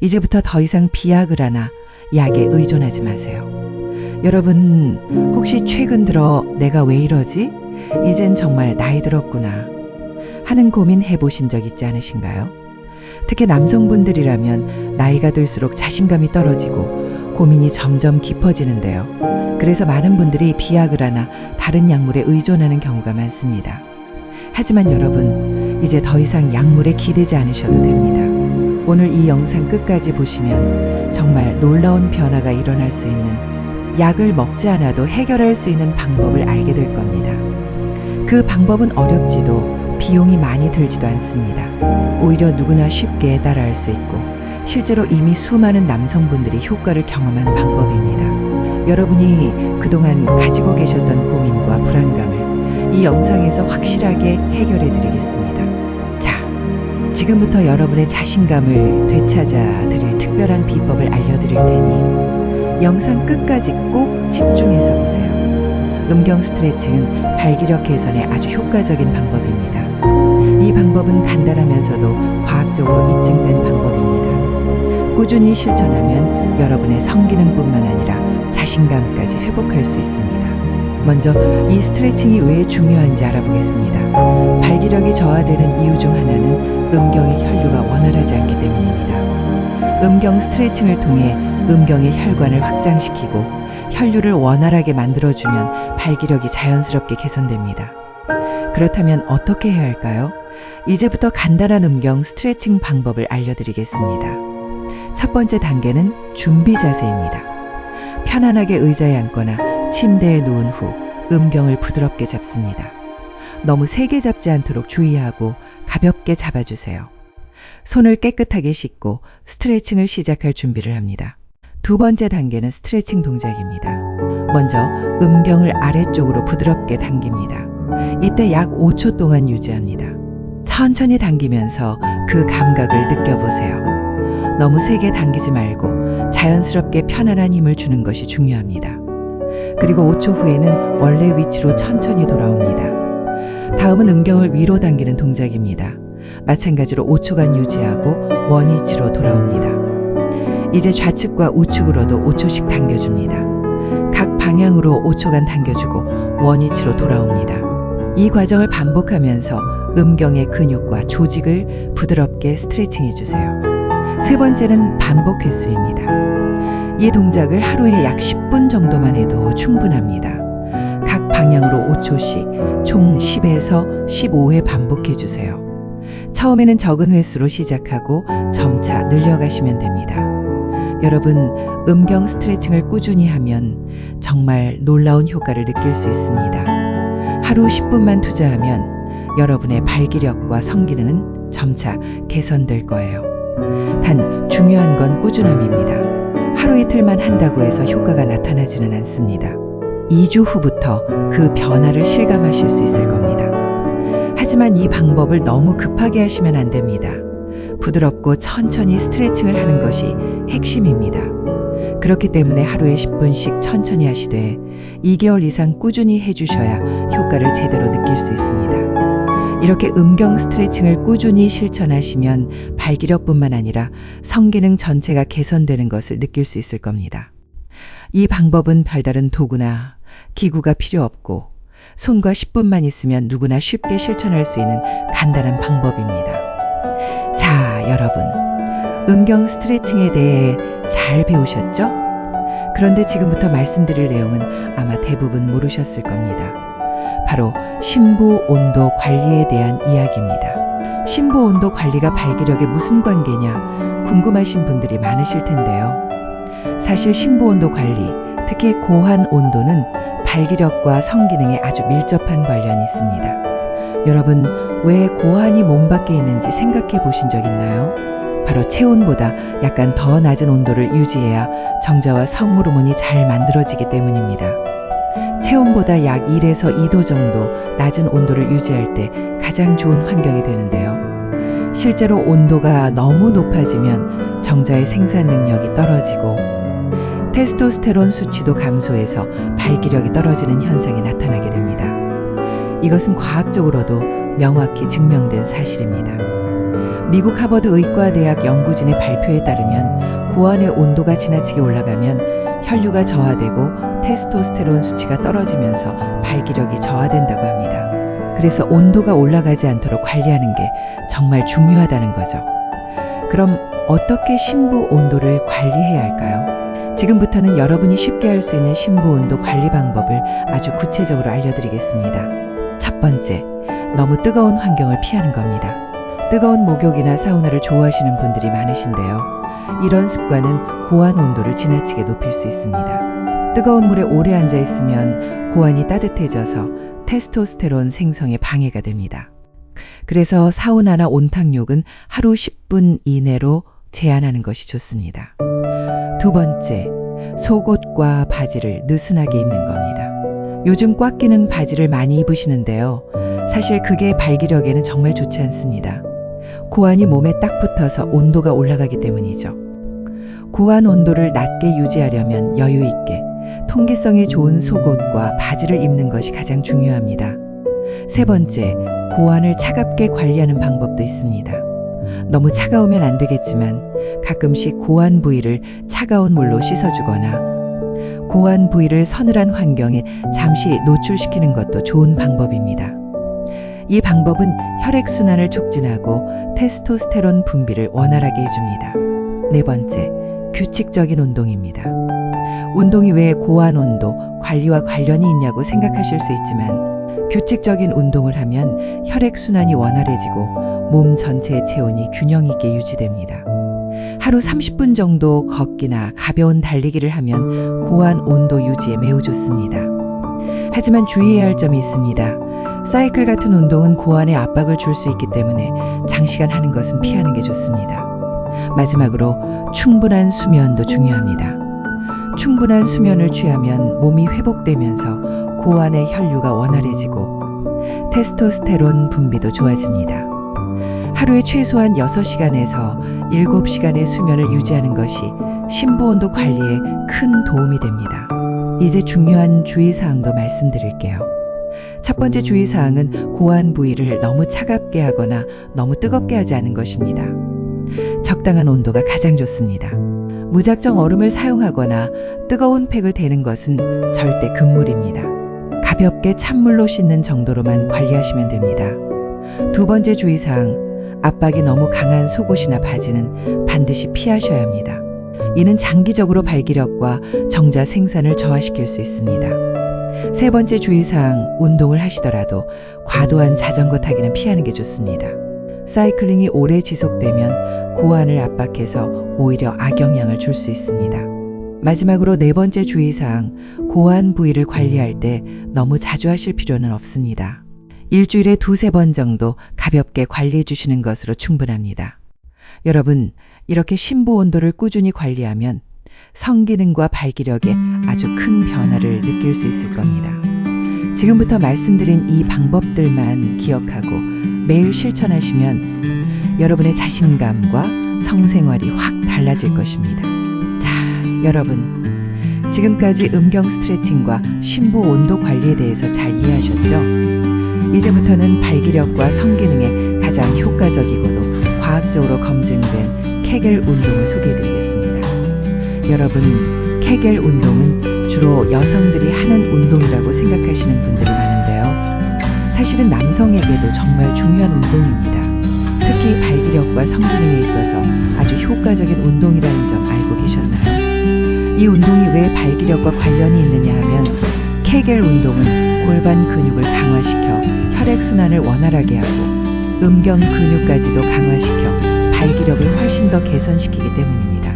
이제부터 더 이상 비아그라나 약에 의존하지 마세요. 여러분, 혹시 최근 들어 내가 왜 이러지? 이젠 정말 나이 들었구나 하는 고민 해보신 적 있지 않으신가요? 특히 남성분들이라면 나이가 들수록 자신감이 떨어지고 고민이 점점 깊어지는데요. 그래서 많은 분들이 비아그라나 다른 약물에 의존하는 경우가 많습니다. 하지만 여러분, 이제 더 이상 약물에 기대지 않으셔도 됩니다. 오늘 이 영상 끝까지 보시면 정말 놀라운 변화가 일어날 수 있는, 약을 먹지 않아도 해결할 수 있는 방법을 알게 될 겁니다. 그 방법은 어렵지도 비용이 많이 들지도 않습니다. 오히려 누구나 쉽게 따라할 수 있고 실제로 이미 수많은 남성분들이 효과를 경험한 방법입니다. 여러분이 그동안 가지고 계셨던 고민과 불안감을 이 영상에서 확실하게 해결해 드리겠습니다. 자, 지금부터 여러분의 자신감을 되찾아 드릴 특별한 비법을 알려드릴 테니 영상 끝까지 꼭 집중해서 보세요. 음경 스트레칭은 발기력 개선에 아주 효과적인 방법입니다. 이 방법은 간단하면서도 과학적으로 입증된 방법입니다. 꾸준히 실천하면 여러분의 성기능뿐만 아니라 자신감까지 회복할 수 있습니다. 먼저 이 스트레칭이 왜 중요한지 알아보겠습니다. 발기력이 저하되는 이유 중 하나는 음경의 혈류가 원활하지 않기 때문입니다. 음경 스트레칭을 통해 음경의 혈관을 확장시키고 혈류를 원활하게 만들어주면 발기력이 자연스럽게 개선됩니다. 그렇다면 어떻게 해야 할까요? 이제부터 간단한 음경 스트레칭 방법을 알려드리겠습니다. 첫 번째 단계는 준비 자세입니다. 편안하게 의자에 앉거나 침대에 누운 후 음경을 부드럽게 잡습니다. 너무 세게 잡지 않도록 주의하고 가볍게 잡아주세요. 손을 깨끗하게 씻고 스트레칭을 시작할 준비를 합니다. 두 번째 단계는 스트레칭 동작입니다. 먼저 음경을 아래쪽으로 부드럽게 당깁니다. 이때 약 5초 동안 유지합니다. 천천히 당기면서 그 감각을 느껴보세요. 너무 세게 당기지 말고 자연스럽게 편안한 힘을 주는 것이 중요합니다. 그리고 5초 후에는 원래 위치로 천천히 돌아옵니다. 다음은 음경을 위로 당기는 동작입니다. 마찬가지로 5초간 유지하고 원위치로 돌아옵니다. 이제 좌측과 우측으로도 5초씩 당겨줍니다. 각 방향으로 5초간 당겨주고 원위치로 돌아옵니다. 이 과정을 반복하면서 음경의 근육과 조직을 부드럽게 스트레칭 해주세요. 세 번째는 반복 횟수입니다. 이 동작을 하루에 약 10분 정도만 해도 충분합니다. 각 방향으로 5초씩 총 10에서 15회 반복해주세요. 처음에는 적은 횟수로 시작하고 점차 늘려가시면 됩니다. 여러분, 음경 스트레칭을 꾸준히 하면 정말 놀라운 효과를 느낄 수 있습니다. 하루 10분만 투자하면 여러분의 발기력과 성기능은 점차 개선될 거예요. 단 중요한 건 꾸준함입니다. 하루 이틀만 한다고 해서 효과가 나타나지는 않습니다. 2주 후부터 그 변화를 실감하실 수 있을 겁니다. 하지만 이 방법을 너무 급하게 하시면 안 됩니다. 부드럽고 천천히 스트레칭을 하는 것이 핵심입니다. 그렇기 때문에 하루에 10분씩 천천히 하시되 2개월 이상 꾸준히 해주셔야 효과를 제대로 느낄 수 있습니다. 이렇게 음경 스트레칭을 꾸준히 실천하시면 발기력뿐만 아니라 성기능 전체가 개선되는 것을 느낄 수 있을 겁니다. 이 방법은 별다른 도구나 기구가 필요 없고 손과 10분만 있으면 누구나 쉽게 실천할 수 있는 간단한 방법입니다. 자, 여러분, 음경 스트레칭에 대해 잘 배우셨죠? 그런데 지금부터 말씀드릴 내용은 아마 대부분 모르셨을 겁니다. 바로 심부 온도 관리에 대한 이야기입니다. 심부 온도 관리가 발기력에 무슨 관계냐 궁금하신 분들이 많으실 텐데요. 사실 심부 온도 관리, 특히 고한 온도는 발기력과 성기능에 아주 밀접한 관련이 있습니다. 여러분, 왜 고환이 몸 밖에 있는지 생각해 보신 적 있나요? 바로 체온보다 약간 더 낮은 온도를 유지해야 정자와 성호르몬이 잘 만들어지기 때문입니다. 체온보다 약 1에서 2도 정도 낮은 온도를 유지할 때 가장 좋은 환경이 되는데요. 실제로 온도가 너무 높아지면 정자의 생산 능력이 떨어지고 테스토스테론 수치도 감소해서 발기력이 떨어지는 현상이 나타나게 됩니다. 이것은 과학적으로도 명확히 증명된 사실입니다. 미국 하버드 의과대학 연구진의 발표에 따르면 고환의 온도가 지나치게 올라가면 혈류가 저하되고 테스토스테론 수치가 떨어지면서 발기력이 저하된다고 합니다. 그래서 온도가 올라가지 않도록 관리하는 게 정말 중요하다는 거죠. 그럼 어떻게 신부 온도를 관리해야 할까요? 지금부터는 여러분이 쉽게 할 수 있는 신부 온도 관리 방법을 아주 구체적으로 알려드리겠습니다. 첫 번째, 너무 뜨거운 환경을 피하는 겁니다. 뜨거운 목욕이나 사우나를 좋아하시는 분들이 많으신데요. 이런 습관은 고환 온도를 지나치게 높일 수 있습니다. 뜨거운 물에 오래 앉아 있으면 고환이 따뜻해져서 테스토스테론 생성에 방해가 됩니다. 그래서 사우나나 온탕욕은 하루 10분 이내로 제한하는 것이 좋습니다. 두 번째, 속옷과 바지를 느슨하게 입는 겁니다. 요즘 꽉 끼는 바지를 많이 입으시는데요. 사실 그게 발기력에는 정말 좋지 않습니다. 고환이 몸에 딱 붙어서 온도가 올라가기 때문이죠. 고환 온도를 낮게 유지하려면 여유 있게 통기성이 좋은 속옷과 바지를 입는 것이 가장 중요합니다. 세 번째, 고환을 차갑게 관리하는 방법도 있습니다. 너무 차가우면 안 되겠지만 가끔씩 고환 부위를 차가운 물로 씻어주거나 고환 부위를 서늘한 환경에 잠시 노출시키는 것도 좋은 방법입니다. 이 방법은 혈액순환을 촉진하고 테스토스테론 분비를 원활하게 해줍니다. 네 번째, 규칙적인 운동입니다. 운동이 왜 고환 온도 관리와 관련이 있냐고 생각하실 수 있지만 규칙적인 운동을 하면 혈액순환이 원활해지고 몸 전체의 체온이 균형 있게 유지됩니다. 하루 30분 정도 걷기나 가벼운 달리기를 하면 고환 온도 유지에 매우 좋습니다. 하지만 주의해야 할 점이 있습니다. 사이클 같은 운동은 고환에 압박을 줄 수 있기 때문에 장시간 하는 것은 피하는 게 좋습니다. 마지막으로 충분한 수면도 중요합니다. 충분한 수면을 취하면 몸이 회복되면서 고환의 혈류가 원활해지고 테스토스테론 분비도 좋아집니다. 하루에 최소한 6시간에서 7시간의 수면을 유지하는 것이 신부 온도 관리에 큰 도움이 됩니다. 이제 중요한 주의사항도 말씀드릴게요. 첫 번째 주의사항은 고환 부위를 너무 차갑게 하거나 너무 뜨겁게 하지 않은 것입니다. 적당한 온도가 가장 좋습니다. 무작정 얼음을 사용하거나 뜨거운 팩을 대는 것은 절대 금물입니다. 가볍게 찬물로 씻는 정도로만 관리하시면 됩니다. 두 번째 주의사항, 압박이 너무 강한 속옷이나 바지는 반드시 피하셔야 합니다. 이는 장기적으로 발기력과 정자 생산을 저하시킬 수 있습니다. 세 번째 주의사항, 운동을 하시더라도 과도한 자전거 타기는 피하는 게 좋습니다. 사이클링이 오래 지속되면 고환을 압박해서 오히려 악영향을 줄 수 있습니다. 마지막으로 네 번째 주의사항, 고환 부위를 관리할 때 너무 자주 하실 필요는 없습니다. 일주일에 2-3번 정도 가볍게 관리해 주시는 것으로 충분합니다. 여러분, 이렇게 신부 온도를 꾸준히 관리하면 성기능과 발기력에 아주 큰 변화를 느낄 수 있을 겁니다. 지금부터 말씀드린 이 방법들만 기억하고 매일 실천하시면 여러분의 자신감과 성생활이 확 달라질 것입니다. 자, 여러분, 지금까지 음경 스트레칭과 신부 온도 관리에 대해서 잘 이해하셨죠? 이제부터는 발기력과 성기능에 가장 효과적이고도 과학적으로 검증된 케겔 운동을 소개해드리겠습니다. 여러분, 케겔 운동은 주로 여성들이 하는 운동이라고 생각하시는 분들이 많은데요. 사실은 남성에게도 정말 중요한 운동입니다. 특히 발기력과 성기능에 있어서 아주 효과적인 운동이라는 점 알고 계셨나요? 이 운동이 왜 발기력과 관련이 있느냐 하면 케겔 운동은 골반 근육을 강화시켜 혈액순환을 원활하게 하고 음경 근육까지도 강화시켜 발기력을 훨씬 더 개선시키기 때문입니다.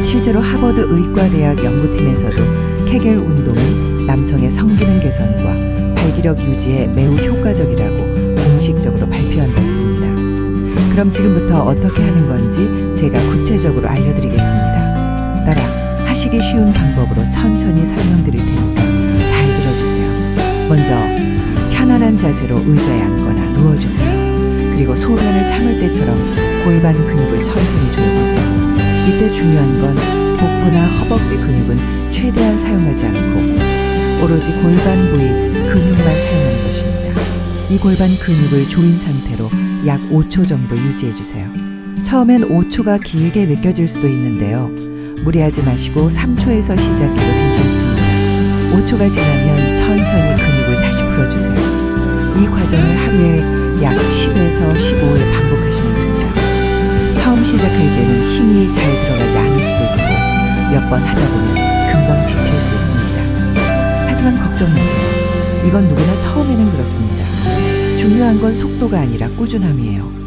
실제로 하버드 의과대학 연구팀에서도 케겔 운동은 남성의 성기능 개선과 발기력 유지에 매우 효과적이라고 공식적으로 발표한 바 있습니다. 그럼 지금부터 어떻게 하는 건지 제가 구체적으로 알려드리겠습니다. 따라 하시기 쉬운 방법으로 천천히 설명드릴 테니까 잘 들어주세요. 먼저 편안한 자세로 의자에 앉거나 누워주세요. 그리고 소변을 참을 때처럼 골반 근육을 천천히 조여보세요. 이때 중요한 건 복부나 허벅지 근육은 최대한 사용하지 않고 오로지 골반 부위 근육만 사용하는 것입니다. 이 골반 근육을 조인 상태로 약 5초 정도 유지해주세요. 처음엔 5초가 길게 느껴질 수도 있는데요. 무리하지 마시고 3초에서 시작해도 괜찮습니다. 5초가 지나면 천천히 근육을 다시 풀어주세요. 이 과정을 하루에 약 10에서 15일 반복하시면 됩니다. 처음 시작할 때는 힘이 잘 들어가지 않을 수도 있고 몇 번 하다 보면 금방 지칠 수 있습니다. 하지만 걱정 마세요. 이건 누구나 처음에는 그렇습니다. 중요한 건 속도가 아니라 꾸준함이에요.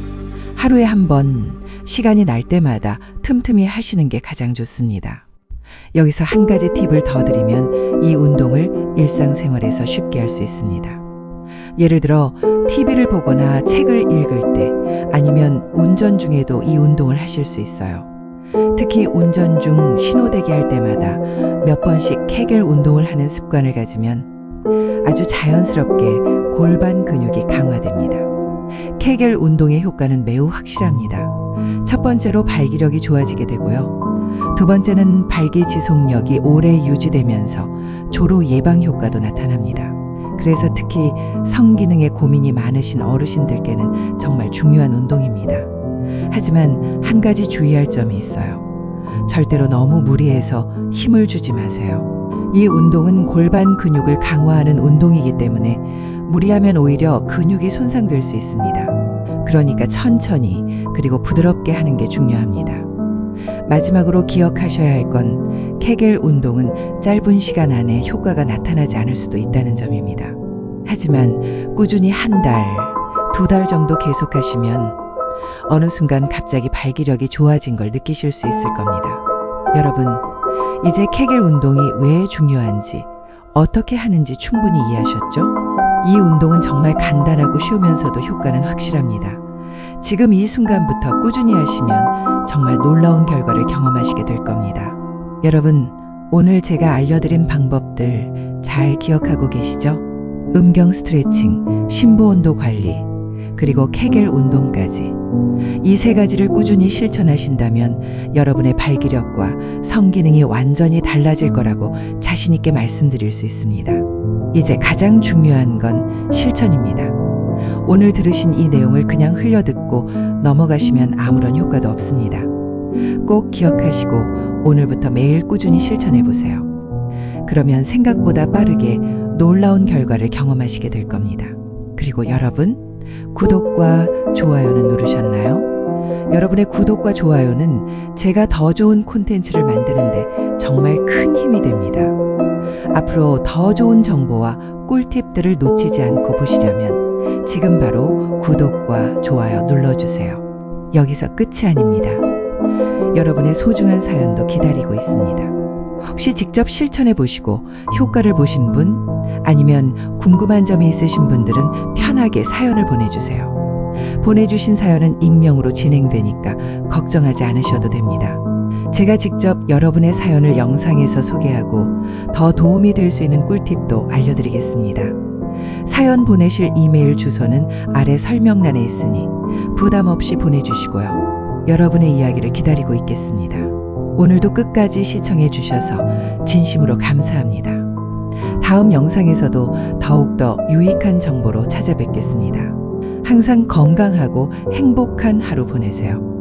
하루에 한 번 시간이 날 때마다 틈틈이 하시는 게 가장 좋습니다. 여기서 한 가지 팁을 더 드리면 이 운동을 일상생활에서 쉽게 할 수 있습니다. 예를 들어 TV를 보거나 책을 읽을 때 아니면 운전 중에도 이 운동을 하실 수 있어요. 특히 운전 중 신호대기 할 때마다 몇 번씩 케겔 운동을 하는 습관을 가지면 아주 자연스럽게 골반 근육이 강화됩니다. 케겔 운동의 효과는 매우 확실합니다. 첫 번째로 발기력이 좋아지게 되고요. 두 번째는 발기 지속력이 오래 유지되면서 조로 예방 효과도 나타납니다. 그래서 특히 성기능에 고민이 많으신 어르신들께는 정말 중요한 운동입니다. 하지만 한 가지 주의할 점이 있어요. 절대로 너무 무리해서 힘을 주지 마세요. 이 운동은 골반 근육을 강화하는 운동이기 때문에 무리하면 오히려 근육이 손상될 수 있습니다. 그러니까 천천히 그리고 부드럽게 하는 게 중요합니다. 마지막으로 기억하셔야 할 건 케겔 운동은 짧은 시간 안에 효과가 나타나지 않을 수도 있다는 점입니다. 하지만 꾸준히 한 달, 2달 정도 계속하시면 어느 순간 갑자기 발기력이 좋아진 걸 느끼실 수 있을 겁니다. 여러분, 이제 케겔 운동이 왜 중요한지, 어떻게 하는지 충분히 이해하셨죠? 이 운동은 정말 간단하고 쉬우면서도 효과는 확실합니다. 지금 이 순간부터 꾸준히 하시면 정말 놀라운 결과를 경험하시게 될 겁니다. 여러분, 오늘 제가 알려드린 방법들 잘 기억하고 계시죠? 음경 스트레칭, 심부 온도 관리, 그리고 케겔 운동까지. 이 세 가지를 꾸준히 실천하신다면 여러분의 발기력과 성기능이 완전히 달라질 거라고 자신 있게 말씀드릴 수 있습니다. 이제 가장 중요한 건 실천입니다. 오늘 들으신 이 내용을 그냥 흘려듣고 넘어가시면 아무런 효과도 없습니다. 꼭 기억하시고 오늘부터 매일 꾸준히 실천해보세요. 그러면 생각보다 빠르게 놀라운 결과를 경험하시게 될 겁니다. 그리고 여러분, 구독과 좋아요는 누르셨나요? 여러분의 구독과 좋아요는 제가 더 좋은 콘텐츠를 만드는데 정말 큰 힘이 됩니다. 앞으로 더 좋은 정보와 꿀팁들을 놓치지 않고 보시려면 지금 바로 구독과 좋아요 눌러주세요. 여기서 끝이 아닙니다. 여러분의 소중한 사연도 기다리고 있습니다. 혹시 직접 실천해 보시고 효과를 보신 분, 아니면 궁금한 점이 있으신 분들은 편하게 사연을 보내주세요. 보내주신 사연은 익명으로 진행되니까 걱정하지 않으셔도 됩니다. 제가 직접 여러분의 사연을 영상에서 소개하고 더 도움이 될 수 있는 꿀팁도 알려드리겠습니다. 사연 보내실 이메일 주소는 아래 설명란에 있으니 부담 없이 보내주시고요. 여러분의 이야기를 기다리고 있겠습니다. 오늘도 끝까지 시청해 주셔서 진심으로 감사합니다. 다음 영상에서도 더욱더 유익한 정보로 찾아뵙겠습니다. 항상 건강하고 행복한 하루 보내세요.